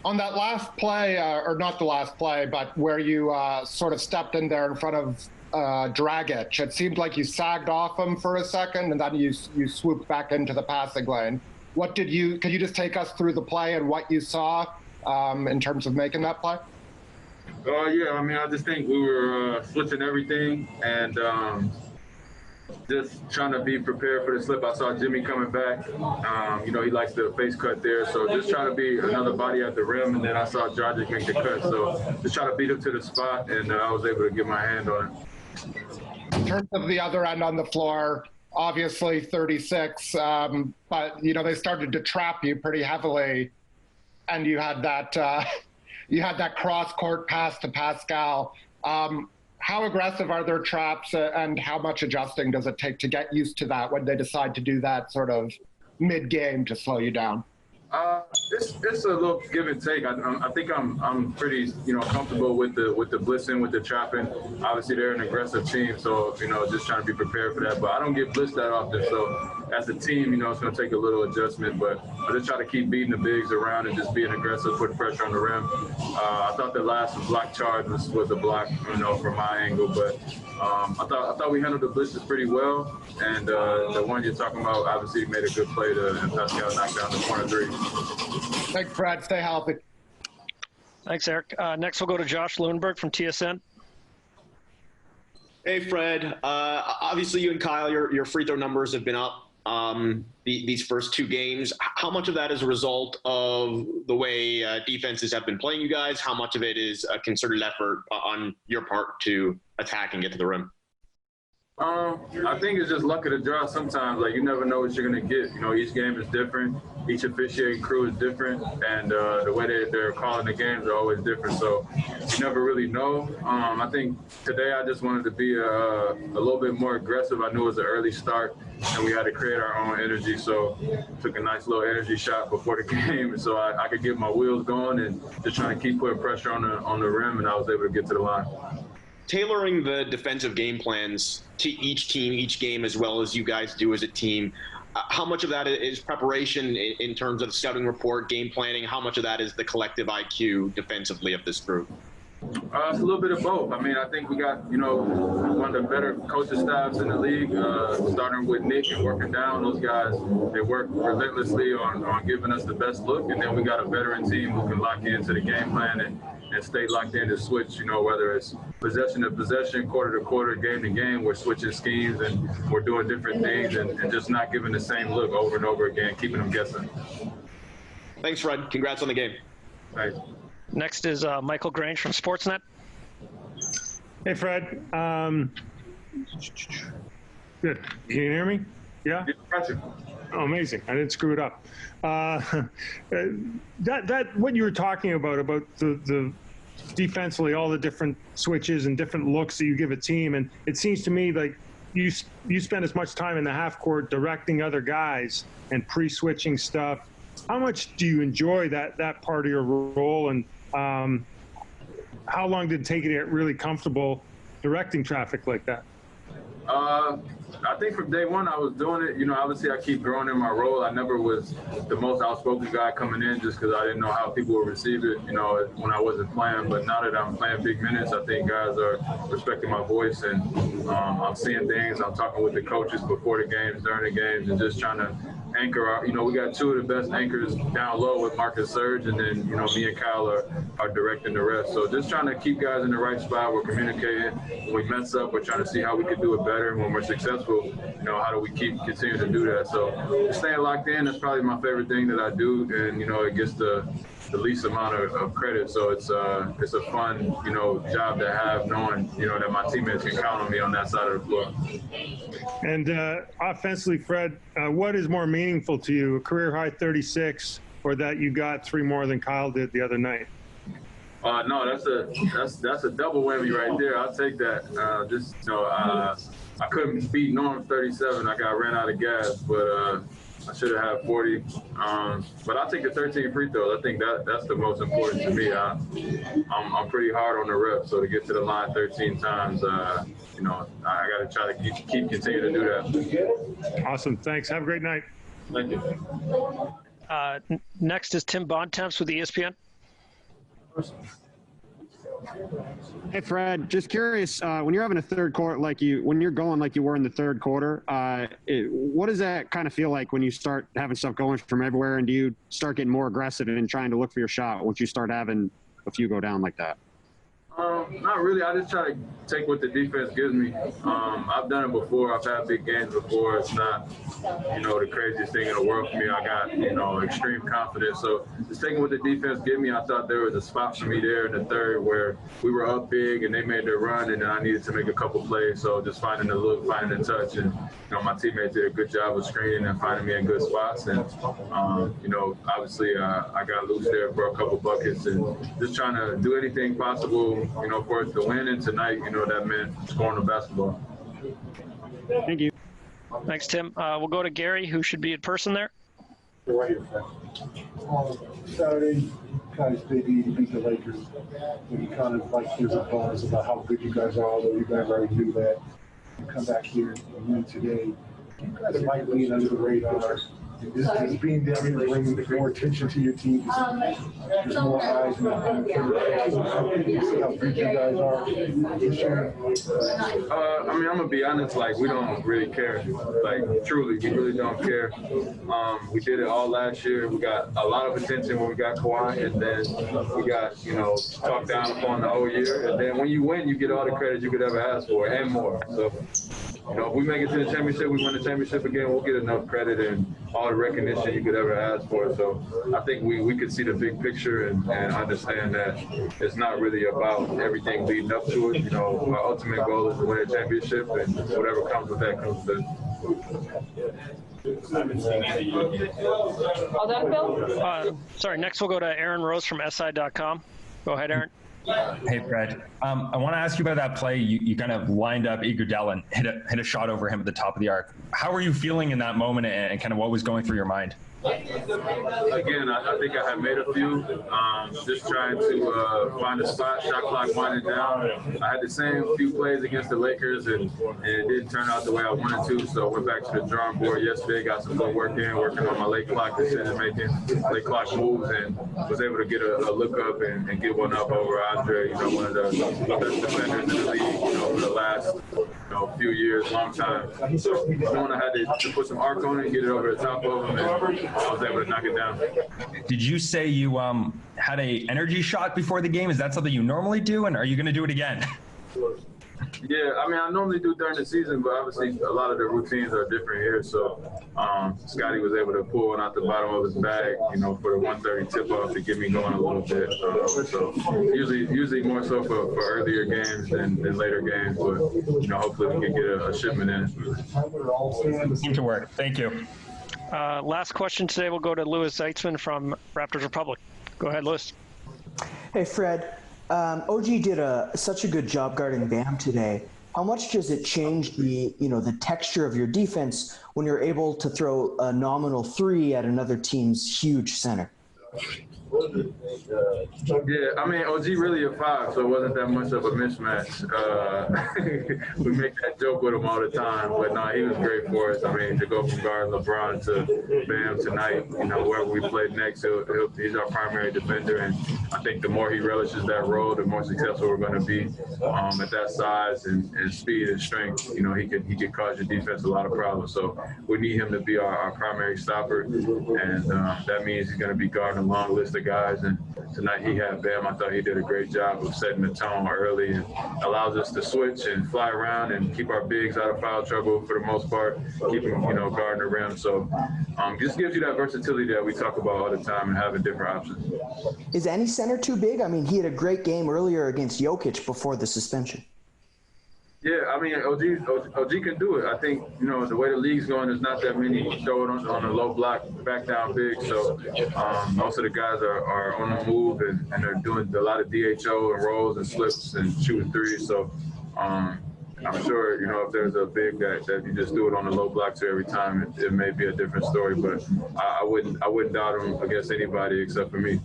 On that last play, or not the last play, but where you sort of stepped in there in front of Dragic, it seemed like you sagged off him for a second, and then you swooped back into the passing lane. Could you just take us through the play and what you saw in terms of making that play? Yeah, I mean, I just think we were switching everything and just trying to be prepared for the slip. I saw Jimmy coming back. He likes the face cut there. So just trying to be another body at the rim. And then I saw Dragic make the cut. So just trying to beat him to the spot, and I was able to get my hand on it. In terms of the other end on the floor, obviously 36, but, they started to trap you pretty heavily. And you had that cross-court pass to Pascal. How aggressive are their traps, and how much adjusting does it take to get used to that when they decide to do that sort of mid-game to slow you down? It's a little give and take. I think I'm pretty comfortable with the blitzing, with the trapping. Obviously they're an aggressive team, so just trying to be prepared for that. But I don't get blitzed that often, so as a team, it's going to take a little adjustment. But I just try to keep beating the bigs around and just being aggressive, putting pressure on the rim. I thought the last block charge was a block, from my angle, but I thought we handled the blitzes pretty well. And the one you're talking about, obviously made a good play to Pascal knock down the corner three. Thanks, Brad. Stay healthy. Thanks, Eric. Next, we'll go to Josh Lewinberg from TSN. Hey, Fred. Obviously, you and Kyle, your free throw numbers have been up these first two games. How much of that is a result of the way defenses have been playing you guys? How much of it is a concerted effort on your part to attack and get to the rim? I think it's just luck of the draw sometimes. Like, you never know what you're going to get. Each game is different. Each officiating crew is different. And the way they're calling the games are always different. So you never really know. I think today I just wanted to be a little bit more aggressive. I knew it was an early start, and we had to create our own energy. So took a nice little energy shot before the game so I could get my wheels going and just trying to keep putting pressure on the rim, and I was able to get to the line. Tailoring the defensive game plans to each team, each game, as well as you guys do as a team, how much of that is preparation in terms of scouting report, game planning? How much of that is the collective IQ defensively of this group? It's a little bit of both. I mean, I think we got, one of the better coaching staffs in the league, starting with Nick and working down. Those guys, they work relentlessly on giving us the best look. And then we got a veteran team who can lock into the game plan and stay locked in to switch, whether it's possession to possession, quarter to quarter, game to game. We're switching schemes and we're doing different things and just not giving the same look over and over again, keeping them guessing. Thanks, Fred. Congrats on the game. Thanks. Next is Michael Grange from Sportsnet. Hey, Fred. Good. Can you hear me? Yeah? Oh, amazing. I didn't screw it up. That what you were talking about the defensively, all the different switches and different looks that you give a team, and it seems to me like you spend as much time in the half court directing other guys and pre-switching stuff. How much do you enjoy that part of your role, and how long did it take you to get really comfortable directing traffic like that? I think from day one I was doing it. Obviously I keep growing in my role. I never was the most outspoken guy coming in just because I didn't know how people would receive it, when I wasn't playing. But now that I'm playing big minutes, I think guys are respecting my voice, and I'm seeing things. I'm talking with the coaches before the games, during the games, and just trying to anchor our, we got two of the best anchors down low with Marcus Surge, and then, me and Kyle are directing the rest. So just trying to keep guys in the right spot. We're communicating. When we mess up, we're trying to see how we can do it better. And when we're successful, how do we continue to do that? So just staying locked in, that's probably my favorite thing that I do. And, it gets the least amount of credit. So it's a fun, job to have, knowing, that my teammates can count on me on that side of the floor. And offensively, Fred, what is more meaningful to you, a career high 36, or that you got 3 more than Kyle did the other night? No, that's a double whammy right there. I'll take that. I couldn't beat Norm's 37. I got ran out of gas, but I should have had 40. But I'll take the 13 free throws. I think that's the most important to me. I'm pretty hard on the rep, so to get to the line 13 times, I got to try to continue to do that. Awesome. Thanks. Have a great night. Thank you. Next is Tim Bontemps with ESPN. Hey Fred, just curious, when you're having a third quarter when you're going like you were in the third quarter, what does that kind of feel like when you start having stuff going from everywhere, and do you start getting more aggressive and trying to look for your shot once you start having a few go down like that? Not really. I just try to take what the defense gives me. I've done it before. I've had big games before. It's not, the craziest thing in the world for me. I got, extreme confidence. So just taking what the defense gave me, I thought there was a spot for me there in the third where we were up big and they made their run, and then I needed to make a couple plays. So just finding the look, finding the touch, and my teammates did a good job of screening and finding me in good spots. And obviously I got loose there for a couple buckets, and just trying to do anything possible, for us to win. And tonight, that meant scoring the basketball. Thank you. Thanks, Tim. We'll go to Gary, who should be in person there. Right here, Fred. Saturday, you guys beat the Lakers. And you kind of there's a buzz about how good you guys are, although you guys already knew that. You come back here and win today. You guys might be under the radar. Is being there and bringing more attention to your team? There's more eyes and see how good you guys are this year. I'm gonna be honest. We don't really care. Truly, we really don't care. We did it all last year. We got a lot of attention when we got Kawhi, and then we got talked down upon the whole year. And then when you win, you get all the credit you could ever ask for and more. So. If we make it to the championship, we win the championship again, we'll get enough credit and all the recognition you could ever ask for. So I think we could see the big picture and understand that it's not really about everything leading up to it. Our ultimate goal is to win a championship, and whatever comes with that comes with All done, Phil? Sorry, next we'll go to Aaron Rose from SI.com. Go ahead, Aaron. Hey, Fred. I want to ask you about that play. You kind of lined up Iguodala and hit a shot over him at the top of the arc. How were you feeling in that moment, and kind of what was going through your mind? Again, I think I had made a few, just trying to find a spot, shot clock winding down. I had the same few plays against the Lakers, and it didn't turn out the way I wanted to, so I went back to the drawing board yesterday, got some good work in, working on my late clock decision-making, late clock moves, and was able to get a look up and get one up over Andre, one of the best defenders in the league, for the last few years, long time. So I had to put some arc on it and get it over the top of him, and I was able to knock it down. Did you say you had a energy shot before the game? Is that something you normally do, and are you going to do it again? Yeah, I normally do during the season, but obviously a lot of the routines are different here. So Scotty was able to pull one out the bottom of his bag, for the 130 tip-off to get me going a little bit. So usually more so for earlier games than later games, but hopefully we can get a shipment in. Seem to work. Thank you. Last question today, we'll go to Louis Zeitzman from Raptors Republic. Go ahead, Louis. Hey, Fred. OG did such a good job guarding Bam today. How much does it change the texture of your defense when you're able to throw a nominal three at another team's huge center? Yeah, OG really a 5, so it wasn't that much of a mismatch. We make that joke with him all the time, but no, he was great for us. To go from guard LeBron to Bam tonight, wherever we play next, he's our primary defender, and I think the more he relishes that role, the more successful we're going to be at that size and speed and strength. He could cause your defense a lot of problems. So we need him to be our primary stopper, and that means he's going to be guarding a long list of guys. And tonight he had Bam. I thought he did a great job of setting the tone early and allows us to switch and fly around and keep our bigs out of foul trouble for the most part, keep them, guarding the rim. So just gives you that versatility that we talk about all the time and having different options. Is any center too big? He had a great game earlier against Jokic before the suspension. Yeah, OG can do it. I think, the way the league's going, there's not that many throw it on a low block, back down big. So most of the guys are on the move and they're doing a lot of DHO and rolls and slips and shooting threes. So I'm sure, if there's a big that you just do it on the low block to every time, it may be a different story. But I wouldn't doubt him against anybody except for me.